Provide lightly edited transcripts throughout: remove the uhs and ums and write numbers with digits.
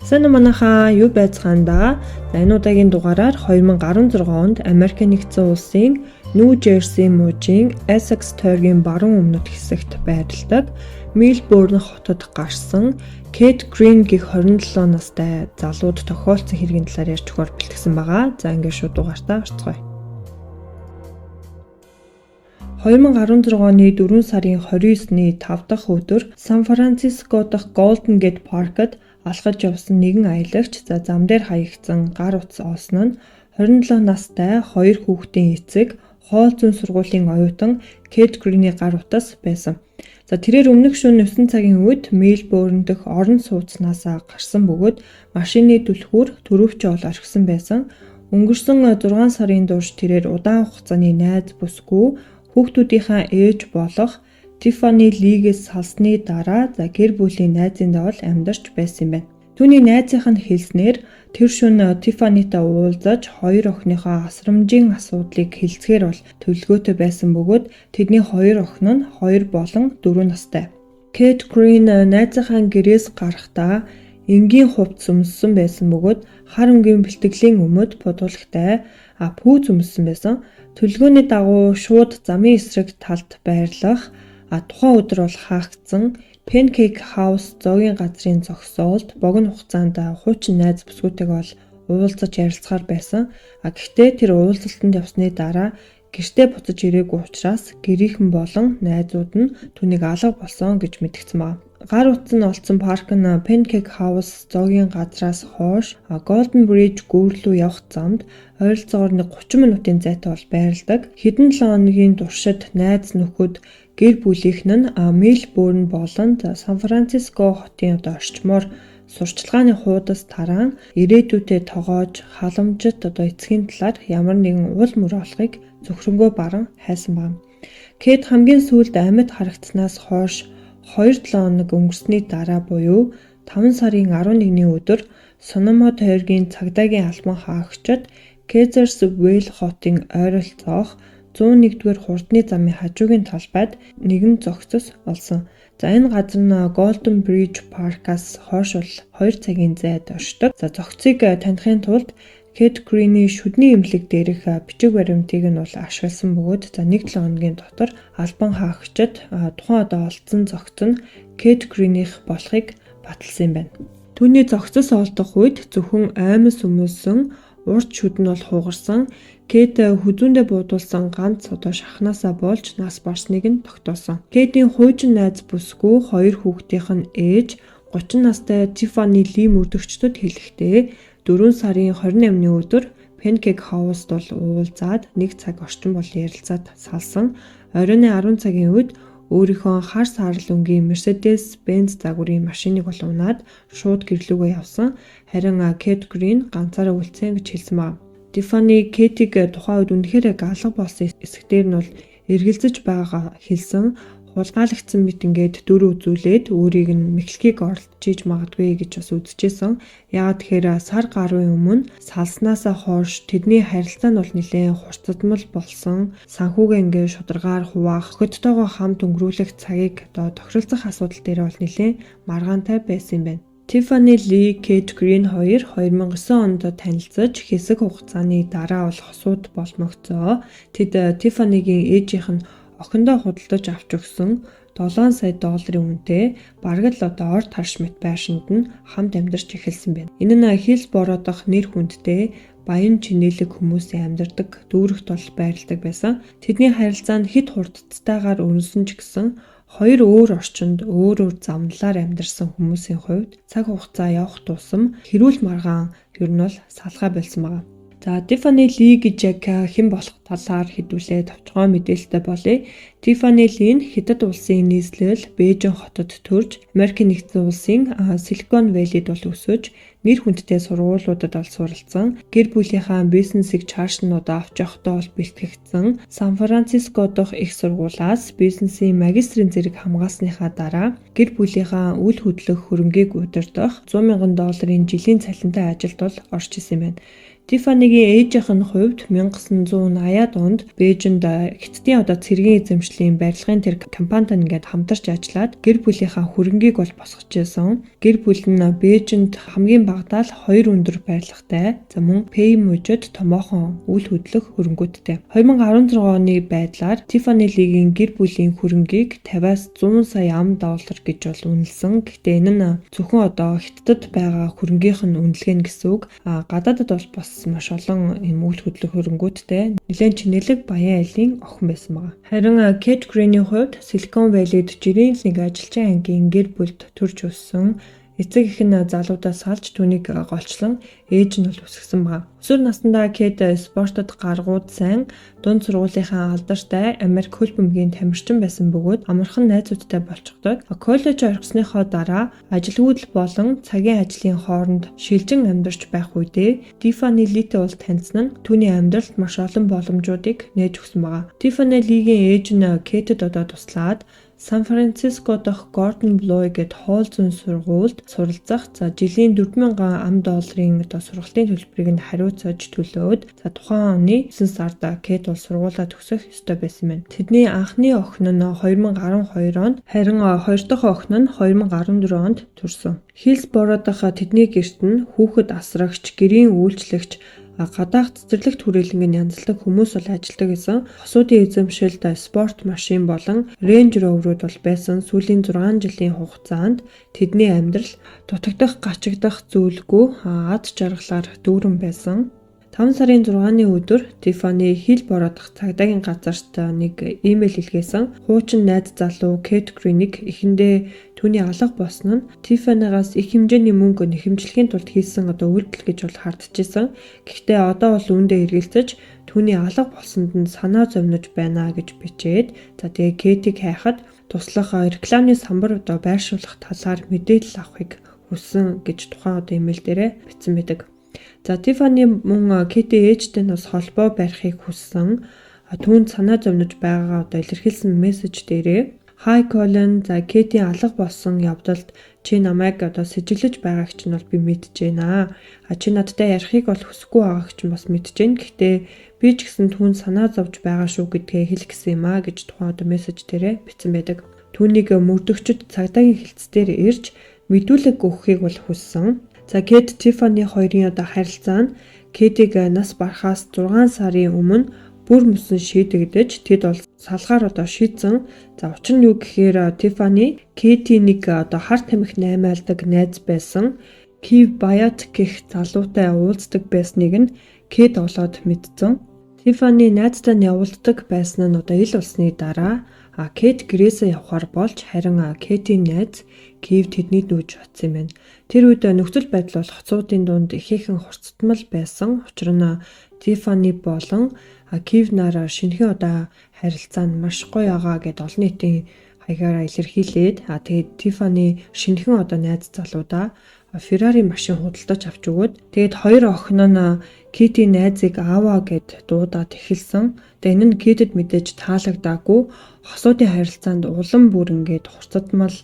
Сайн манайхаа юу байцгаана. За энэ удаагийн дугаараар 2016 онд Америк нэгдсэн улсын Нью Жерси мужийн Essex тойргийн баруун өмнөд хэсэгт байрладаг Мельбурн хотод гарсан Kate Green гэх 27 настай залууд тохиолдсон хэргийн талаар ярьж өгөхөөр бэлтгэсэн байгаа. За ингээд шууд дугаартаа орцгоё. 2016 оны 4 сарын 29-ний 5 дахь өдөр Сан Франциско дахь Golden Gate Park-д алхаж явсан нэгэн аялагч зам дээр хаягдсан гар утас олсон нь 27 настай 2 хүүхдийн эцэг хоол зүйн сургуулийн оюутан Kate Green-ий гар утас байсан. Тэрээр өмнөх шөнө 9 цагийн үед Мельбурн дэх орон сууцнаасаа гарсан бөгөөд машины түлхүүр төрөвч ол орхисон байсан. Өнгөрсөн 6 сарын турш тэрээр удаан хугацааны найз бүсгүй хүүхдүүдийнхээ ээж болох Tiffany Lee-гээс салсны дараа гэр бүлийн найзындаа бол амьдарч байсан юм байна. Түүний найзынх нь хэлснээр тэр шөнө Tiffany-тай уулзаж хоёр охиныхоо асрамжийн асуудлыг хэлцгээр бол төлөвлөгөөтэй байсан бөгөөд тэдний хоёр охин нь 2 болон 4 настай. Kate Green найзынхаа гэрээс гарахдаа энгийн хувцс өмссөн байсан бөгөөд хар өнгийн бэлтгэлийн өмөд бодуулагтай пүүз өмссөн байсан. Төлөвлөгөөний дагуу шууд замын эсрэг талд байрлах тухайн өдөр бол хаагдсан Pancake House зоогийн газрын зогсоолд богино хугацаанд хуучин найз бүсгүйтэйг бол уулзаж ярилцахаар байсан. Гэхдээ тэр уулзалтанд явсны дараа гэртээ буцаж ирээгүй учраас гэрийнхэн болон найзууд нь түүнийг алга болсон гэж мэдгдсэн байна. Гар утас нь олдсон парк нь Pancake House зоогийн газраас хойш Golden Bridge гүүрлүү явах замд ойролцоогоор 30 минутын зайтай бол байрладаг. Хэдэн 7 хоногийн туршид найз нөхөд гэр бүлийнх нь Мельбурн болон Сан Франциско хотын орчмоор сурчлагын хуудас тараан ирээдүйдээ тогоож халамжит эцгийн талаар ямар нэгэн уул мөр олохыг зөвхөнгөө баран хайсан байна. Кэт хамгийн сүүлд амьд харагдсанаас хойш 2-7 хоног өнгөрсний дараа буюу 5 сарын 11-ний өдөр Sonoma тойргийн цагдаагийн албан хаагчид Kaisersville хотын ойролцоох 101-р хурдны замын хажуугийн талбайд нэгэн зогсос олсон. Энэ газар нь Golden Bridge Park-аас хойш бол 2 цагийн зайд оршдог. Зогцыг таних тулд Kate Green-ий шүдний эмнэлэг дээрх бичиг баримтыг нь бол ашигласан бөгөөд 1-7 хоногийн дотор албан хаагчид тухайн одоо олдсон зогц нь Kate Green-ийнх болохыг баталсан юм байна. Түүний зогцос олдох үед зөвхөн аймас өмөлсөн урд шүд нь бол хугарсан. Kate хүзүүндээ буудуулсан ганц шахнаасаа болж нас барсныг нь тогтоосон. Kate-ийн хуучин найз бүсгүй 2 хүүхдийнх нь ээж 30 настай Tiffany Lee мөрдөгчдөд хэлэхдээ 4 сарын 28-ны өдөр Pancake House-д бол уулзаад 1 цаг орчим бол ярилцаад салсан. Оройн 10 цагийн үед өөрийнхөө хар саарл өнгийн Mercedes-Benz загварын машиныг бол унаад шууд гэрлүүгөө явсан. Харин Kate Green ганцаараа үлдсэн гэж хэлсэн байна. Tiffany Kate-ийг тухайн үед үнэхээр алга болсон эсэгтэр нь бол эргэлзэж байгаагаа хэлсэн. Хулгайлагдсан мэт ингээд дүр үзүүлээд өөрийг нь мэхлэгийг оролцож магадгүй гэж бас үзчихсэн. Яагаад тэгэхээр сар гаруйн өмнө салснаасаа хойш тэдний харилцаа нь бол нэлээд хурцдмал болсон. Санхүүгээ ингээд шударгаар хуваах, охидтойгоо хамт өнгөрүүлэх цагийг тохиролцох асуудал дээр бол нэлээд маргаантай байсан юм байна. Tiffany Lee, Kate Green хоёр 2009 онд танилцаж хэсэг хугацааны дараа бол хосууд болмогцоо. Тэд Tiffany-гийн ээжийнх нь охиндоо худалдаж авч өгсөн 7 сая долларын үнэтэй бараг л орд харш мэт байшинд нь хамт амьдарч эхэлсэн байна. Энэ нь Хиллсборо дахь нэр хүндтэй баян чинэлэг хүмүүсийн амьдардаг дүүрэгт бол байрладаг байсан. Тэдний харилцаа нь хэд хурдцтайгаар өрнөсөн ч гэсэн хоёр өөр орчинд өөр замналаар амьдарсан хүмүүсийн хувьд цаг хугацаа явах тусам хэрүүл маргаан ер нь бол салхаа болсон байна. Tiffany Lee гэж яг хэн болох талаар хэдүүлээ товчгоо мэдээлэлтэй болъё. Tiffany Lee нь Хятад улсын нийслэл Бээжин хотод төрж, Америк нэгдсэн улсын Silicon Valley-д бол өсөж, нэр хүндтэй сургуулиудад бол суралцсан. Гэр бүлийнхаа бизнесийг чааш нь авч явахдаа бол бэлтгэгдсэн. Сан Франциско дахь их сургуулиас бизнесийн магистрийн зэрэг хамгаалсныхаа дараа гэр бүлийнхаа үл хөдлөх хөрөнгийг удирдах $100,000 жилийн цалинтай ажилд бол орж исэн юм байна. Тиффанигийн ээжийнх нь хувьд 1980-аад онд Бээжинд Хятадын цэргийн эзэмшлийн барилгын тэр компанид ингээд хамтарч ажиллаад гэр бүлийнхаа хөрөнгийг бол босгожсэн. Гэр бүл нь Бээжинд хамгийн багадаа л 2 өндөр барилгатай. За мөн Пэй мужид томоохон үл хөдлөх хөрөнгөттэй. 2016 оны байдлаар Тиффани Лигийн гэр бүлийн хөрөнгийг 50-аас 100 сая $. Гэж бол үнэлсэн. Гэхдээ энэ нь зөвхөн Хятадд байгаа хөрөнгийнх нь үнэлгээ гэсэн үг. Гадаадд бол бас маш олон юм үйл хөдлөх хөрөнгөттэй нэлээд чинэлэг баян айлын охин байсан байна. Харин Кэт Грейний хувьд Силикон Валлейд жирийн нэг ажилчин ангийн гэр бүлд төрж өссөн. Эцэг эх нь залуудаас салж түүнийг голчлон ээж нь бол өсгсөн байна. Өсвөр насндаа Кэт спортод гаргууд сайн, дунд сургуулийнхаа алдартай Америк хөл бөмбөгийн тамирчин байсан бөгөөд амархан найзуудтай болчихдог. Коллеж орхисныхоо дараа ажилгүйдэл болон цагийн ажлын хооронд шилжин амьдарч байх үедээ Тиффани Литэй бол танилцсан нь түүний амьдралд маш олон боломжуудыг нээж өгсөн байна. Тиффани Лигийн ээж нь Кэтэд туслаад Сан Франциско дахь Гордон Блой гээд хоол зүйн сургуульд суралцах. За жилийн $4,000 сургалтын төлбөрийг нь хариуцаж төлөөд тухайн оны 9 сард Кэт бол сургуулаа төгсөх ёстой байсан байна. Тэдний анхны охин нь 2012 онд, харин хоёр дахь охин нь 2014 онд төрсөн. Хиллсборо дахь тэдний гэрт нь хүүхэд асрагч, гэрийн үйлчлэгч, гадаах цэцэрлэгт хүрээлэнгийн янзлаг хүмүүс бол ажилладаг гэсэн. Хосуудын эзэмшилд спорт машин болон Range Rover-ууд бол байсан. Сүүлийн 6 жилийн хугацаанд тэдний амьдрал дутагдах, гачигдах зүйлгүй ад жаргалаар дүүрэн байсан. 5 сарын 6-ны өдөр Тиффани Хиллсборо дахь цагдаагийн газарт нэг имэйл илгээсэн. Хуучин найз залуу Кэт Грейнийг эхэндээ түүний алга болсон нь Тиффанигаас их хэмжээний мөнгө нэхэмжлэхийн тулд хийсэн үйлдэл гэж бол хардчихсан. Гэхдээ одоо бол үүндээ эргэлзэж түүний алга болсонд нь санаа зовниж байна гэж бичээд тэгээ Кэтийг хайхад туслах рекламны самбар байршуулах талаар мэдээлэл авахыг хүссэн гэж тухайн имэйл дээрээ бичсэн байдаг. За Тиффани мөн Кэти ээжтэй нь бас холбоо барихыг хүссэн. Түүнд санаа зовниж байгаагаа илэрхийлсэн мессеж дээрээ Hi Colin, за Кэтийн алга болсон явдалд чи намайг сэжиглэж байгааг чинь бол би мэдэж байна. Чи надтай ярихыг бол хүсэхгүй байгааг чинь бас мэдэж байна. Гэхдээ би ч гэсэн түүнд санаа зовж байгаа шүү гэдгээ хэлэх гэсэн юм аа гэж тухайн мессеж дээрээ бичсэн байдаг. Түүнийг мөрдөгчд цагдаагийн хэлцээр ирж мэдүүлэг өгөхийг бол хүссэн. За Кэт Тиффани хоёрын харилцаа нь Кэтийг нас барахаас 6 сарын өмнө бүр мөсөн шийдэгдэж тэд бол салгаар шийдсэн. За учир нь юу гэхээр Тиффани Кэти нэг харт тамхи наймаалдаг найз байсан. Кив Баят гэх залуутай уулздаг байсныг нь Кэт олоод мэдсэн. Тиффани найзтай нь явуулдаг байсан нь ил болсны дараа Кэт гэрээсээ явхаар болж харин Кэтийн найз Кив тэдний дүүж утсан юм байна. Тэр үед нөхцөл байдал бол хоцруудын дунд ихээхэн хурцтмал байсан. Учир нь Тиффани болон Кив нараа шинэхэн харилцаа нь маш гоё байгаа гэд олон нийтийн хаягаараа илэрхийлээд тэгээд Тиффани шинэхэн найз залуудаа Феррари машин худалдаж авч өгөөд тэгээд хоёр охин нь Кэтийн найзыг ааваа гэд дуудаад эхэлсэн. Тэгээд энэ нь Кэтэд мэдээж таалагдаагүй. Хосуудын харилцаанд улам бүр ингээд хурцтмал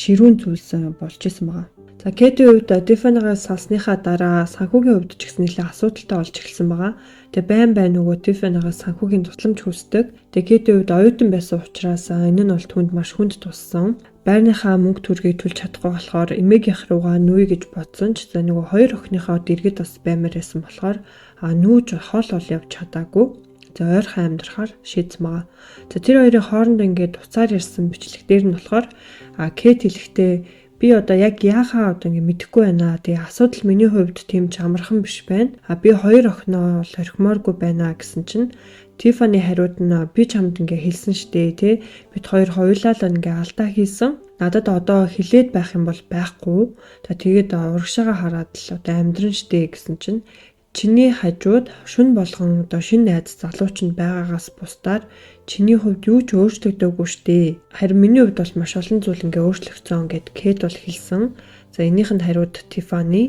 ширүүн зүйлс болж исэн байгаа. За Кэтийн хувьд Тиффанигаас салсныхаа дараа санхүүгийн хувьд ч гэсэн нэлээд асуудалтай болж эхэлсэн байгаа. Тэгээ байн нөгөө Тиффанигаас санхүүгийн тусламж хүсдэг. Тэгээ Кэтийн хувьд оюутан байсан учраас энэ нь бол түүнд маш хүнд туссан. Байрныхаа мөнгө төргийг төлж чадахгүй болохоор эмээгийнх руугаа нүүе гэж бодсон ч нөгөө хоёр охиныхоо дэргэд бас баймаар байсан болохоор нүүж хоол явж чадаагүй. За ойрхон амьдрахаар шийдсэн байгаа. За тэр хоёрын хооронд ингээд уцаар ярьсан бичлэг дээр нь болохоор Кэт хэлэхдээ би яг яахаа ингээд мэдэхгүй байна. Тэгээ асуудал миний хувьд тийм ч амархан биш байна. Би хоёр охиноо бол орхимооргүй байна гэсэн чинь Тиффани хариуд нь би чамд ингээ хэлсэн штэ тий. Бид хоёр хоёулаа л ингээ алдаа хийсэн. Надад одоо хилээд байх юм бол байхгүй. Тэгээд урагшаага хараад л амьдрын штэ гэсэн чинь чиний хажууд шүн болгон шинэ найз залууч нь байгаагаас бусдаар чиний хувьд юу ч өөрчлөгдөөгүй штэ. Харин миний хувьд бол маш олон зүйл ингээ өөрчлөгдсөн гэд Кэт бол хэлсэн. За энийхэнд хариуд Тиффани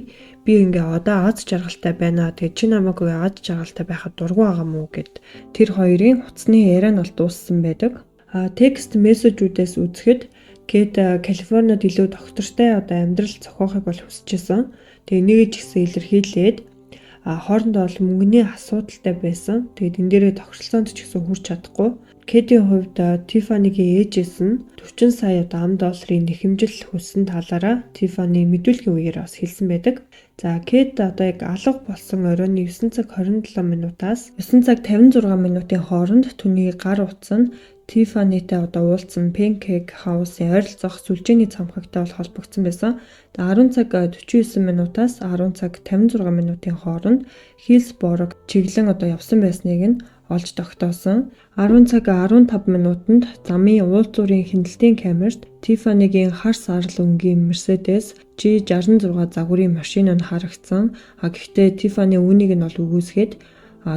би ингээ аз жаргалтай байна. Тэгээ чи намайг аз жаргалтай байхад дургу байгаа мó гэд тэр хоёрын хуцсны яриа нь бол дууссан байдаг. Текст мессежүүдээс үзэхэд Кэт Калифорнид илүү доктортой амьдрал зохиохыг бол хүсэжсэн. Тэгээ энийг ч гэсэн илэрхийлээд хоорондоо бол мөнгөний асуудалтай байсан. Тэгээд энэ дээрээ тохиролцоонд ч гэсэн хүрч чадахгүй. Кэдийн хувьд Тиффанигийн ээжээс нь 40 сая $50 нэхэмжил хүссэн талаараа Тиффани мэдүүлгийн үеэр бас хэлсэн байдаг. За Кэт одоо яг алга болсон оройн 9 цаг 27 минутаас 9 цаг 56 минутын хооронд түүний гар утас нь Тиффанитэй одоо уулзсан Pancake House-ийн ойролцоох сүлжээний цамхагтай бол холбогдсон байсан. 10 цаг 49 минутаас 10 цаг 56 минутын хооронд Хиллсборог чиглэн одоо явсан байсныг нь олж тогтоосон. 10 цаг 15 минутанд замын уулзуурын хяналтын камерт Тиффанигийн хар саарл өнгийн Mercedes G66 загварын машин нь харагдсан. Гэхдээ Тиффани үүнийг нь бол үгүйсгээд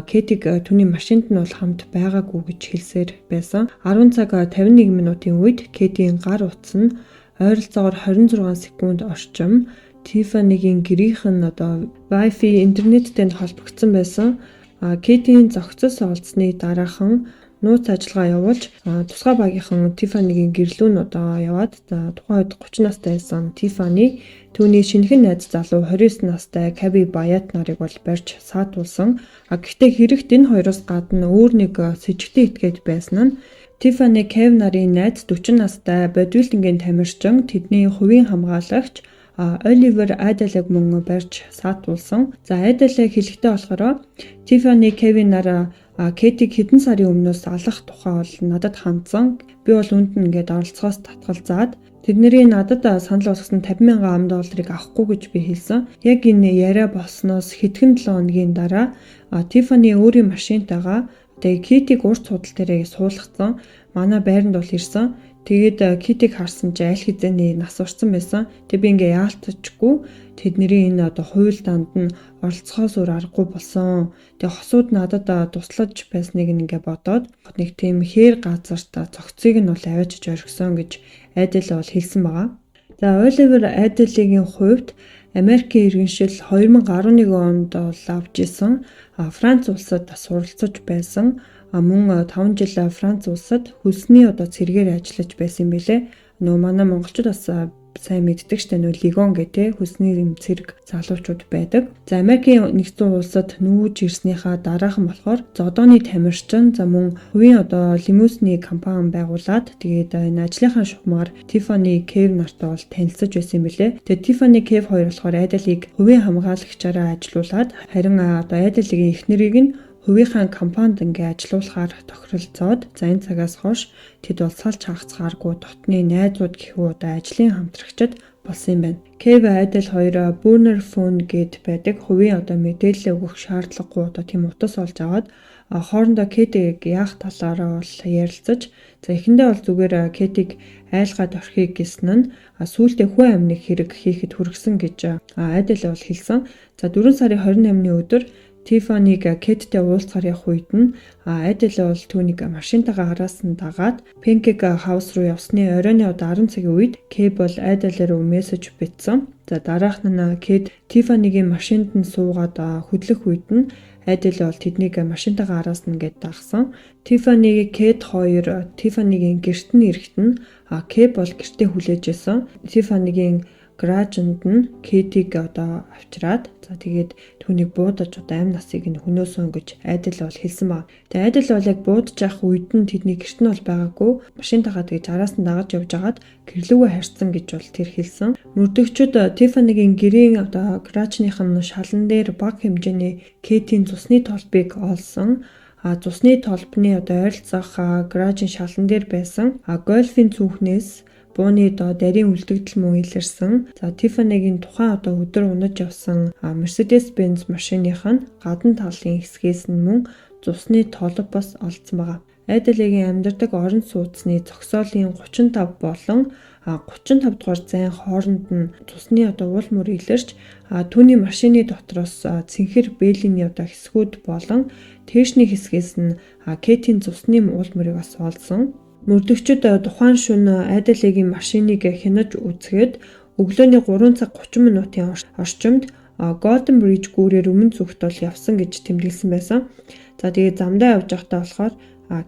Кэтиг түүний машинд нь бол хамт байгаагүй гэж хэлсээр байсан. 10 цаг 51 минутын үед Кэтийн гар утас нь ойролцоогоор 26 секунд орчим Тиффанигийн гэрийнх нь одоо Wi-Fi интернеттэй холбогдсон байсан. Кэтийн зохицос олдсны дараахан нууц ажиллагаа явуулж тусгай багийнхан Тиффанигийн гэрлүү нь одоо яваад тухайн үед 30 настай байсан Тиффани түүний шинэхэн найз залуу 29 настай Каби Баят нарыг бол барьж саатуулсан. Гэхдээ хэрэгт энэ хоёроос гадна өөр нэг сэжигтэй итгээд байсан нь Тиффани Кав нарын найз 40 настай бодибилдингийн тамирчин тэдний хувийн хамгаалагч Оливер Айдалыг мөн барьж саатуулсан. За Айдалыг хэлэхдээ болохоор Тиффани Кавин нараа Кэтиг хэдэн сарын өмнөөс алах тухай бол надад хандсан. Би бол үүнд нь ингээд оролцоос татгалзаад тэдний надад санал болгосон $50,000 авахгүй гэж би хэлсэн. Яг энэ яриа болсноос хэдхэн 7 хоногийн дараа Тиффани өөрийн машинтайгаа тэгээ Кэтиг урт судал дээрээ суулгацсан. Манай байранд бол ирсэн. Тэгээд Кэтиг харсан чи аль хэзээний нас урсан байсан. Тэг би ингээ яалтчгүй тэдний энэ одоо хууль данд нь оролцохоос өөр аргагүй болсон. Тэг хосууд надад туслаж байсныг ингээ бодоод нэг тийм хээр газарт цогцыг нь бол аваачиж орхисон гэж Айдал бол хэлсэн байгаа. За Оливер Айдалигийн хувьд Америкийн иргэншил 2011 онд бол авч исэн. Франц улсад суралцж байсан. Мөн 5 жил Франц улсад хөлсний одоо цэргээр ажиллаж байсан юм билэ. Нөө манай монголчууд бас сайн мэддэг штэ нөө Лигон гэдэг хөлсний цэрэг залуучууд байдаг. За Америкийн нэгдсэн улсад нүүж ирснийхаа дараахан болохоор зодооны тамирчин за мөн хувийн одоо лимузины компани байгуулад тэгээд энэ ажлынхаа шугамар Тиффани Кав нартай бол танилцж байсан юм билэ. Тэгээд Тиффани Кав хоёр болохоор Айдалыг хувийн хамгаалагчаараа ажилуулад харин одоо Айдалын эхнэрийг нь хувийнхаа компанид ингээ ажилуулахаар тохиролцоод за энэ цагаас хойш тэд бол салж хагацгааргүй дотны найзууд гэхүү одоо ажлын хамтрагчид болсон юм байна. Кав Айдал хоёр burner phone гэд байдаг хувийн одоо мэдээлэл өгөх шаардлагагүй одоо тийм утас олж аваад хоорондоо Кэтиг яах талаараа бол ярилцаж за эхэндээ бол зүгээр Кэтиг айлгаад орхийг гэсэн нь сүүлдээ хүн амныг хэрэг хийхэд хүргэсэн гэж Айдал бол хэлсэн. За 4 сарын 28-ны өдөр Тиффаниг Кэттэй уулзахаар явах үед нь Айдал бол түүнийг машинтайгаа араас нь дагаад Pancake House руу явсны оройн 10 цагийн үед Кэб бол Айдал руу мессеж бичсэн. За дараах нь Кэт Тиффанигийн машинд нь суугаад хөдлөх үед нь Айдал бол тэднийг машинтайгаа араас нь гээд дагсан. Тиффани Кэт хоёр Тиффанигийн гэрт нь ирэхэд нь Кэб бол гэртээ хүлээж исэн. Тиффанигийн гаражинд нь Кэтиг одоо авчираад за тэгээд түүнийг буудаж одоо амь насыг нь хөнөөсөн гэж Айдал бол хэлсэн баг. Тэгээд Айдал бол яг буудаж явах үед нь тэдний гэрт нь бол байгаагүй машинтайгаа тэгж араас нь дагаж явж хагаад гэрлүүгөө харьцсан гэж бол тэр хэлсэн. Мөрдөгчд Тиффанигийн гэрийн одоо гаражных нь шалан дээр бага хэмжээний Кэтийн цусны толбыг олсон. Цусны толбны одоо ойролцоох гаражийн шалан дээр байсан гольфийн цүнхнээс бууны дарийн үлдэгдэл мөн илэрсэн. За Тиффанигийн тухайн одоо өдөр унаж явсан Mercedes-Benz машиных нь гадна талын хэсгээс нь мөн цусны толб бас олдсон байгаа. Айдалыгийн амьдардаг орон сууцны зогсоолын 35 болон 35 дугаар зайн хооронд нь цусны одоо уул мөр илэрч түүний машины дотроос цэнхэр бэлиний одоо хэсгүүд болон тээшний хэсгээс нь Кэтийн цусны уул мөрийг бас олсон. Мөрдөгчд тухайн шөнө Айдалыгийн машиныг хянаж үзэхэд өглөөний 3 цаг 30 минутын орчимд Golden Bridge гүүрээр өмнө зүгт бол явсан гэж тэмдэглэсэн байсан. За тэгээд замдаа явж байхдаа болохоор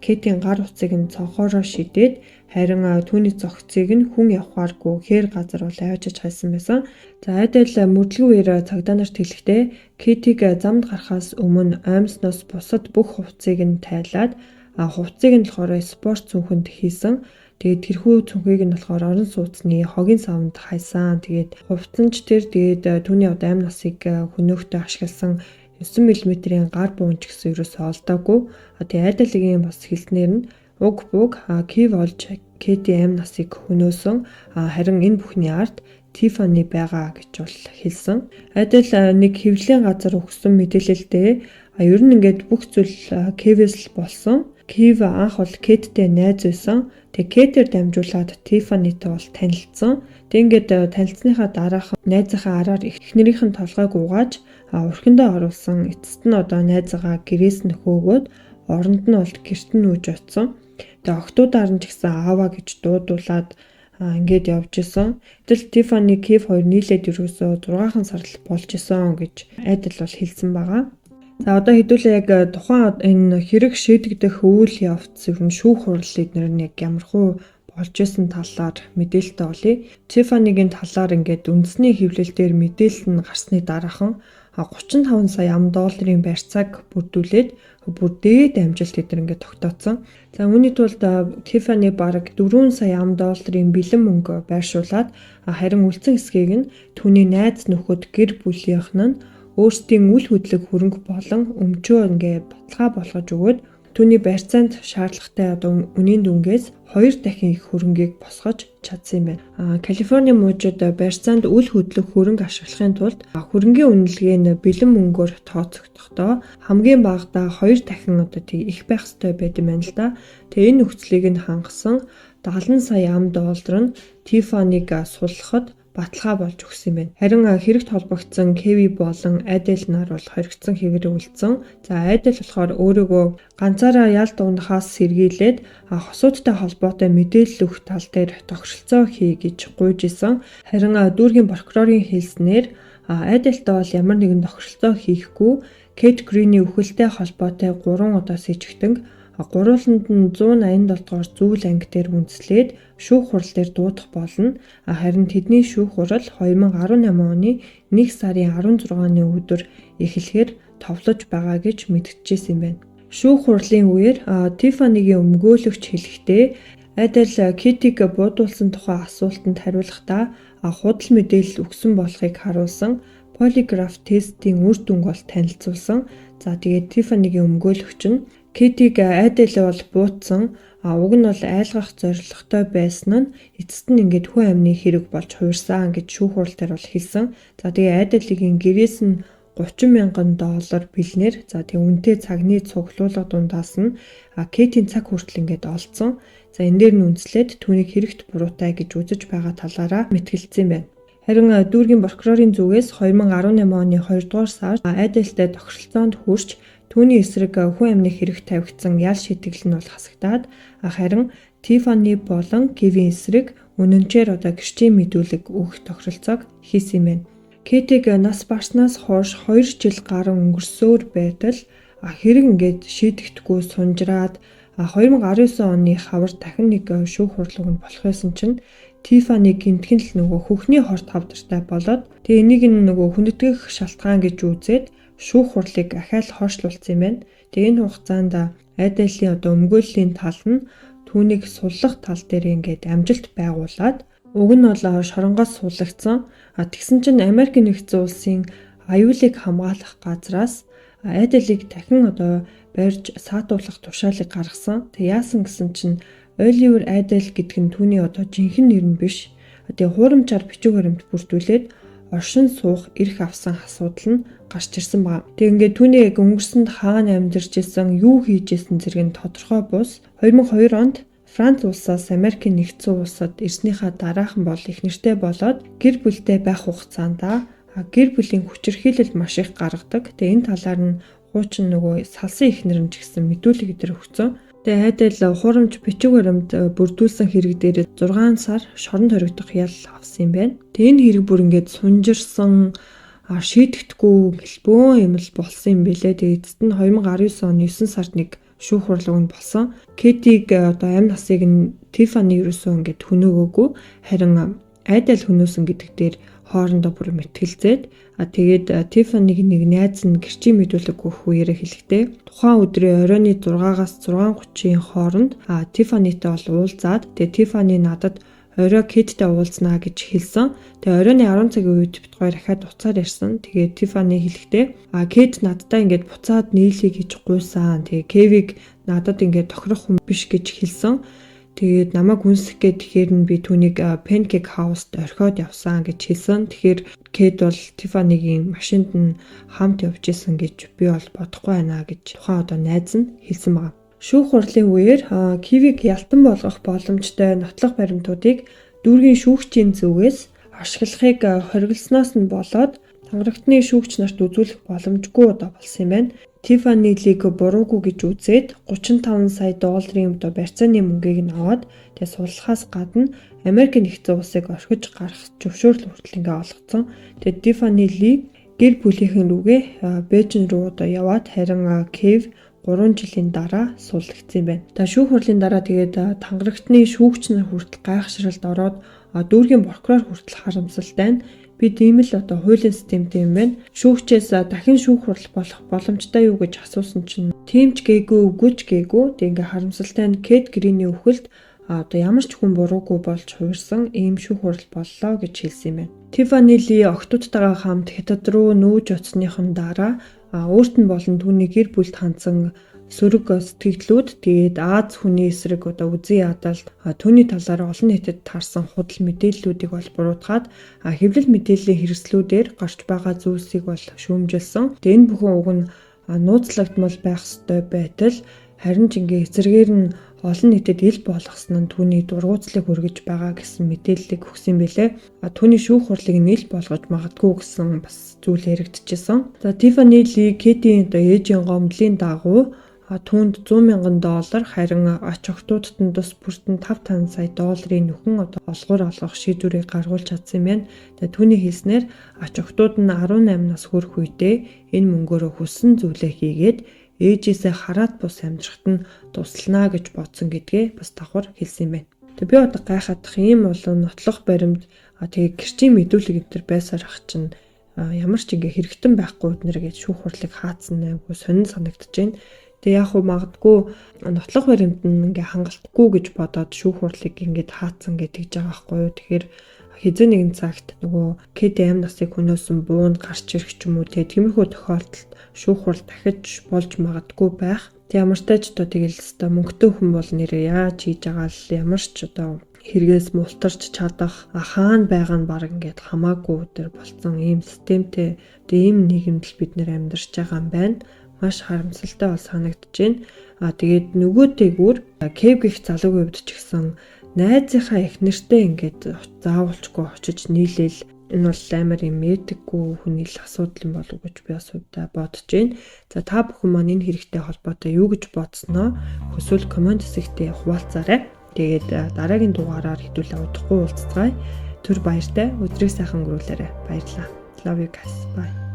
Кэтийн гар утсыг нь цонхоороо шидээд Харин түүний зохицыг нь хүн явахааргүй хээр газар бол авчиж хайсан байсан. За Адел мөрдлөг үеэр цагдаа нарт хэлэхдээ Китиг замд гарахаас өмнө оймсноос бусад бүх хувцсыг нь тайлаад хувцсыг нь болохоор спорт цүнхэнд хийсэн. Тэгээд тэрхүү цүнхийг нь болохоор орон сууцны хогийн савнд хайсан. Тэгээд хувцсанч тэр тэгээд түүний амь насыг хөнөөхтэй ашигласан 9 мм-ийн гар буунч гэсэн ерөөсөө олдоогүй. Тэгээд Аделийн бас хэлснээр нь уг буг Кив олж Кэти амь насыг хөнөөсөн. Харин энэ бүхний ард Тиффани байгаа гэж бол хэлсэн. Адел нэг хэвлэлийн газар өгсөн мэдээлэлдээ ер нь ингээд бүх зүйл Кивээс л болсон. Кив анх бол Кэттэй найз байсан. Тэгээ Кэтээр дамжуулаад Тиффанитай бол танилцсан. Тэг ингээд танилцсныхаа дараах найзынхаа араар эхнэрийнх нь толгойг угааж урхиндөө оруулсан. Эцэст нь одоо найзгаа гэрээс нь хөөгөөд оронд нь бол гэрт нь нүүж очсон. Тэгээ октоудаар нь ч гэсэн аава гэж дуудуулаад ингээд явж исэн. Гэтэл Тиффани Кив хоёр нийлээд ерөөсөө 6 сар л болж исэн гэж Адел бол хэлсэн байгаа. За одоо хэдүүлээ яг тухайн энэ хэрэг шийдэгдэх үйл явц ер нь шүүх хурал эднэр нь яг ямархуу болж исэн талаар мэдээлэлтэй олъё. Тиффанигийн талаар ингээд үндэсний хэвлэлээр мэдээлэл нь гарсны дараахан 35 сая $. Барьцааг бүрдүүлээд бүр дээд амжилт эдгээр ингээд тогтооцсон. За үүний тулд Тиффани бараг 4 сая $. Бэлэн мөнгө байршуулад харин үлдсэн хэсгийг нь түүний найз нөхөд гэр бүлийнх нь өөрсдийн үл хөдлөх хөрөнгө болон өмчөө ингээд баталгаа болгож өгөөд түүний барьцаанд шаардлагатай одоо үнийн дүнгээс 2 дахин их хөрөнгийг босгож чадсан юм байна. Калифорни мужид барьцаанд үл хөдлөх хөрөнгө ашиглахын тулд хөрөнгийн үнэлгээ нь бэлэн мөнгөөр тооцогдохдоо хамгийн багадаа 2 дахин одоо их байх ёстой байт юм байна л да. Тэгээ энэ нөхцөлийг нь хангасан $70 сая нь Тиффаниг суллахад баталгаа болж өгсөн юм байна. Харин хэрэгт холбогдсон Кеви болон Адел нар бол хоригдсон хэвээр үлдсэн. За Адел болохоор өөрийгөө ганцаараа ял дундахаас сэргийлээд хосуудтай холбоотой мэдээлэл өгөх тал дээр тохиролцоо хий гэж гуйж исэн. Харин дүүргийн прокурорын хэлснээр Адельтай бол ямар нэгэн тохиролцоо хийхгүй Кэт Гриний үхэлтэй холбоотой 3 удаа сэжигтэн гурвууланд нь 187 дугаар зүйл анги дээр үндэслээд шүүх хурал дээр дуудах болно. Харин тэдний шүүх хурал 2018 оны 1 сарын 16-ны өдөр эхлэхээр товлож байгаа гэж мэдгдчихсэн юм байна. Шүүх хурлын үеэр Тиффанигийн өмгөөлөгч хэлэхдээ Адел Китиг буудуулсан тухай асуултанд хариулахдаа худал мэдээлэл өгсөн болохыг харуулсан. Полиграф тестийн үр дүнг бол танилцуулсан. За тэгээд Тиффанигийн өмгөөлөгч нь Китиг Аделээ бол буутсан. Уг нь бол айлгах зорилготой байсан нь эцэст нь ингээд хүн амны хэрэг болж хуурсан гэж шүүх хурал дээр бол хэлсэн. За тэгээ Аделийн гэрээс нь $30,000 бэлнээр за тэгээ үнэтэй цагны цуглуулга дундаас нь Кэтийн цаг хүртэл ингээд олцсон. За энэ дээр нь үндэслээд түүнийг хэрэгт буруутай гэж үзэж байгаа талаараа мэтгэлцсэн юм байна. Харин дүүргийн прокурорын зүгээс 2018 оны 2 дугаар сард Аделтэй тохиролцоонд хүрч түүний эсрэг хүн амны хэрэг тавигдсан ял шийтгэл нь бол хасагдаад харин Тиффани болон Кевийн эсрэг үнэнчээр одоо гэрчийн мэдүүлэг өгөх тохиролцоог хийсэн юм байна. Кэтиг нас барснаас хойш 2 жил гарan өнгөрсөөр байтал хэрэг ингээд шийдэгдэхгүй сунжраад 2019 оны хавар дахин нэг шүүх хурлаг нь болох байсан чинь Тиффани гинтхэн л нөгөө хөхний хорт хавдартай болоод тэгээ энийг нөгөө хүндэтгэх шалтгаан гэж үзээд шүүх хурлыг ахаал хойшлуулсан юм байна. Тэгээ энэ хугацаанд Аделийн одоо өмгөөллийн тал нь түүнийг суллах тал дээр ингээд амжилт байгуулад уг нь бол шоронгоос суллагдсан. Тэгсэн чинь Америк нэгдсэн улсын аюулыг хамгаалах газраас Аделийг дахин одоо барьж саатуулах тушаалыг гаргасан. Тэг яасан гэсэн чинь Оливер Адел гэдэг нь түүний одоо жинхэнэ нэр нь биш. Тэгээ хуурамчаар бичиг баримт бүрдүүлээд оршин суух эрх авсан асуудал нь гарч ирсэн байна. Тэг ингээд түүний яг өнгөрсөнд хаана амьдарч исэн, юу хийж исэн зэрэг нь тодорхой бус 2002 онд Франц улсаас Америк нэгдсэн улсад ирснийхаа дараахан бол их нэртэй болоод гэр бүлтэй байх хугацаанд гэр бүлийн хүчирхийлэл маш их гаргадаг. Тэгээ энэ талаар нь хуучин нөгөө салсан ихнэр нь ч гэсэн мэдүүлэг өдр өгсөн. Тэгээ Адел хуурамч бичиг баримт бүрдүүлсэн хэрэг дээр 6 сар шоронд хоригдох ял авсан юм байна. Тэгээ энэ хэрэг бүр ингээд сунжирсан шийдэгдэхгүй гэлбөө юм л болсон юм бэлээ. Тэгээ эцэст нь 2019 оны 9 сард нэг шүүх хурлаг нь болсон. Кэтиг одоо амь насыг нь Тиффани ерөөсөө ингээд хөнөөгөөгүй, харин айдал хөнөөсөн гэдэг дээр хоорондоо бүр мэтгэлзээд тэгээд Тиффаниг нэг найз нь гэрчийн мэдүүлэг өгөх үеэрээ хэлэхдээ тухайн өдрийн оройн 6-аас 6:30-ийн хооронд Тиффанитай бол уулзаад тэгээд Тиффани надад орой Кэттэй уулзнаа гэж хэлсэн. Тэгээ оройн 10 цагийн үед бит хоёр дахиад уцаар ярьсан. Тэгээ Тиффани хэлэхдээ Кэт надтай ингээд буцаад нийлхий гэж гуйсан. Тэгээ Кевиг надад ингээд тохирох хүн биш гэж хэлсэн. Тэгээд намайг үнсэх гээд тэгэхээр нь би түүнийг Pancake House-д орхиод явсан гэж хэлсэн. Тэгэхээр Кэт бол Тиффанигийн машинд нь хамт явж исэн гэж би бол бодохгүй байна гэж тухайн одоо найз нь хэлсэн байна. Шүүх хурлын үеэр Кивиг ялтан болгох боломжтой нотлох баримтуудыг дүүргийн шүүгчийн зүгээс ашиглахыг хориглосноос нь болоод тангарагтны шүүгч нарт үзүүлэх боломжгүй болсон юм байна. Тиффани Лиг буруугүй гэж үзээд 35 сая долларын барьцааны мөнгийг нь аваад тэгээ суллахаас гадна Америк нэгдсэн улсыг орхиж гарах зөвшөөрөл хүртэл ингээ олгоцсон. Тэгээ Тиффани Лиг гэр бүлийнхэн рүүгээ Бээжин рүү яваад харин Кев 3 жилийн дараа суулгагдсан юм байна. Шүүх хурлын дараа тэгээд тангарагтны шүүгч нар хүртэл гайхшралд ороод дүүргийн прокурор хүртэл харамсалтай нь би тийм л хуулийн системтэй юм байна. Шүүгчээс дахин шүүх хурал болох боломжтой юу гэж асуусан чинь тийм ч гээгүй үгүй ч гээгүй. Тэг ингээ харамсалтай нь Кэт Гриний өвхөлд ямар ч хүн буруугүй болж хуурсан ийм шүүх хурал боллоо гэж хэлсэн юм байна. Тиффани Ли охтуудтайгаа хамт хятад руу нүүж оцсныхон дараа өөрт нь болон түүний гэр бүлд хандсан сөрөг сэтгэлдлүүд тэгээд Аз хүний эсрэг үзэн ядалт түүний талаар олон нийтэд таарсан худал мэдээллүүдийг бол буруутгаад хэвлэл мэдээллийн хэрэгслүүдээр гарч байгаа зүйлсийг бол шүүмжилсэн. Тэгээд энэ бүхэн уг нь нууцлагдмал байх ёстой байтал харин ч ингээ эцэргээр нь олон нийтэд ил болгосон нь түүний дургуутслыг хүргэж байгаа гэсэн мэдээллийг өгсөн бэлээ. Түүний шүүх хурлыг ил болгож магадгүй гэсэн бас зүйл яригдчихсэн. Тиффани Ли Кэтийн ээжийн гомдлын дагуу түүнд $100,000 харин ач охтуудад нь тус бүртэн 5-5 сая долларын нөхөн олгор олгох шийдвэрийг гаргуулж чадсан юм байна. Түүний хэлснээр ач охтууд нь 18 нас хүрэх үедээ энэ мөнгөөрөө хүссэн зүйлээ хийгээд ээжээсээ хараад бус амьдрахад нь туслана гэж бодсон гэдгээ бас давхар хэлсэн юм байна. Би гайхадах ийм болон нотлох баримт тэгээ гэрчийн мэдүүлэг энэ төр байсаар ах чинь ямар ч ингээ хэрэгтэн байхгүй үднэр гэж шүүх хурлыг хаацсан айгу сонин санагдаж байна. Тэгээ яг магадгүй нотлох баримт нь ингээ хангалтгүй гэж бодоод шүүх хурлыг ингээд хаацсан гэж байгаа байхгүй юу. Тэгэхээр хэзээ нэгэн цагт нөгөө Кэт амь насыг хөнөөсөн буунд гарч ирэх ч юм уу тиймэрхүү тохиолдолд шүүх хурал дахиж болж магадгүй байх. Ямар ч тач тэгэл мөнгөтэй хүн бол нэрээ яаж хийж байгаа л ямар ч хэрэгээс мултарч чадах хаана байгаа нь баг ингээд хамаагүй өдөр болсон ийм системтэй ийм нийгэмд бид нэр амьдарч байгаа юм байна. Маш харамсалтай бол санагдаж байна. Тэгээд нөгөөтэйгүр Кэв гих залуугийн хувьд ч гэсэн найзынхаа их нэртэй ингээд заавалчгүй очиж нийлээл энэ бол амар юм мэдэггүй хүний л асуудал юм болов уу гэж би бас бодож байна. Та бүхэн маань энэ хэрэгтэй холбоотой юу гэж бодсноо эсвэл комент хэсэгтээ хуваалцаарай. Тэгээд дараагийн дугаараар хэдүүлээ удахгүй уулзцгаая. Түр баяртай өдрийг сайхан өнгөрүүлээрэй. Баярлалаа. Love you guys. Bye.